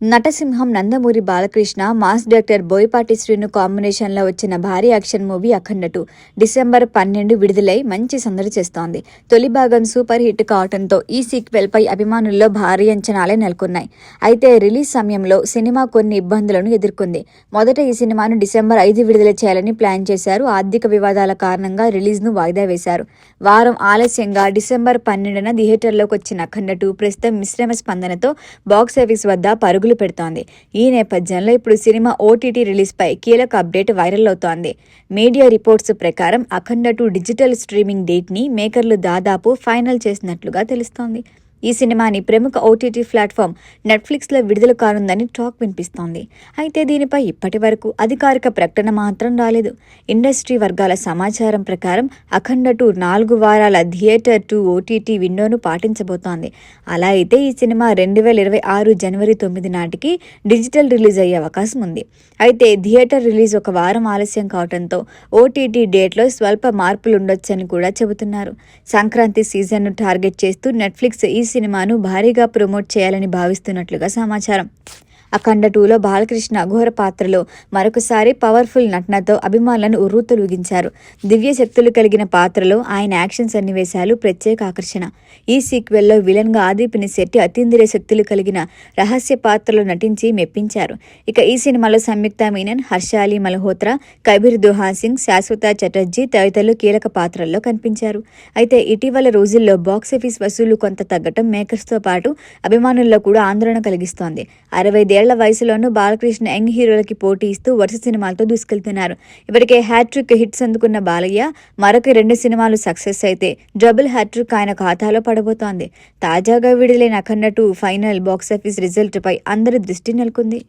నటసింహం Nandamuri Balakrishna, mass director Boyapati Srinu కాంబినేషన్లో వచ్చిన భారీ యాక్షన్ మూవీ అఖండ 2 డిసెంబర్ 12 విడుదలై మంచి సందడి చేస్తోంది. తొలి భాగం సూపర్ హిట్ కావడంతో ఈ సీక్వెల్ పై అభిమానుల్లో భారీ అంచనాలే నెలకొన్నాయి. అయితే రిలీజ్ సమయంలో సినిమా కొన్ని ఇబ్బందులను ఎదుర్కొంది. మొదట ఈ సినిమాను డిసెంబర్ 5 విడుదల చేయాలని ప్లాన్ చేశారు. ఆర్థిక వివాదాల కారణంగా రిలీజ్ను వాయిదా వేశారు. వారం ఆలస్యంగా డిసెంబర్ 12న థియేటర్లోకి వచ్చిన అఖండ 2 ప్రస్తుతం మిశ్రమ స్పందనతో బాక్సాఫీస్ వద్ద పరుగులు పెడుతోంది. ఈ నేపథ్యంలో ఇప్పుడు సినిమా ఓటీటీ రిలీజ్ పై కీలక అప్డేట్ వైరల్ అవుతోంది. మీడియా రిపోర్ట్స్ ప్రకారం అఖండ 2 డిజిటల్ స్ట్రీమింగ్ డేట్ ని మేకర్లు దాదాపు ఫైనల్ చేసినట్లుగా తెలుస్తోంది. ఈ సినిమాని ప్రముఖ ఓటీటీ ప్లాట్ఫామ్ నెట్ఫ్లిక్స్లో విడుదల కానుందని టాక్ వినిపిస్తోంది. అయితే దీనిపై ఇప్పటి వరకు అధికారిక ప్రకటన మాత్రం రాలేదు. ఇండస్ట్రీ వర్గాల సమాచారం ప్రకారం అఖండ 2 4 వారాల థియేటర్ టు ఓటీటీ విండోను పాటించబోతోంది. అలా అయితే ఈ సినిమా 2026 జనవరి 9 నాటికి డిజిటల్ రిలీజ్ అయ్యే అవకాశం ఉంది. అయితే థియేటర్ రిలీజ్ ఒక వారం ఆలస్యం కావడంతో ఓటీటీ డేట్లో స్వల్ప మార్పులుండొచ్చని కూడా చెబుతున్నారు. సంక్రాంతి సీజన్ను టార్గెట్ చేస్తూ నెట్ఫ్లిక్స్ ఈ సినిమాను భారీగా ప్రమోట్ చేయాలని భావిస్తున్నట్లుగా సమాచారం. అఖండ 2లో బాలకృష్ణ ఘోర పాత్రలో మరొకసారి పవర్ఫుల్ నటనతో అభిమానులను ఉర్రూతలూగించారు. దివ్య శక్తులు కలిగిన పాత్రలో ఆయన యాక్షన్ సన్నివేశాలు ప్రత్యేక ఆకర్షణ. ఈ సీక్వెల్లో విలన్గా ఆది పినిశెట్టి అతీంద్రియ శక్తులు కలిగిన రహస్య పాత్రలో నటించి మెప్పించారు. ఇక ఈ సినిమాలో సంయుక్త మీనన్, హర్షాలి మల్హోత్రా, కబీర్ దుహాన్ సింగ్, శాశ్వత చటర్జీ తదితరులు కీలక పాత్రల్లో కనిపించారు. అయితే ఇటీవల రోజుల్లో బాక్సాఫీస్ వసూళ్లు కొంత తగ్గటం మేకర్స్తో పాటు అభిమానుల్లో కూడా ఆందోళన కలిగిస్తోంది. 65 ఏళ్ల వయసులోనూ బాలకృష్ణ యంగ్ హీరోలకి పోటీ ఇస్తూ వరుస సినిమాలతో దూసుకెళ్తున్నారు. ఇప్పటికే హ్యాట్రిక్ హిట్స్ అందుకున్న బాలయ్య మరొక 2 సినిమాలు సక్సెస్ అయితే డబుల్ హ్యాట్రిక్ ఆయన ఖాతాలో పడబోతోంది. తాజాగా విడుదలైన అఖండ 2 ఫైనల్ బాక్సాఫీస్ రిజల్ట్ పై అందరి దృష్టి నెలకొంది.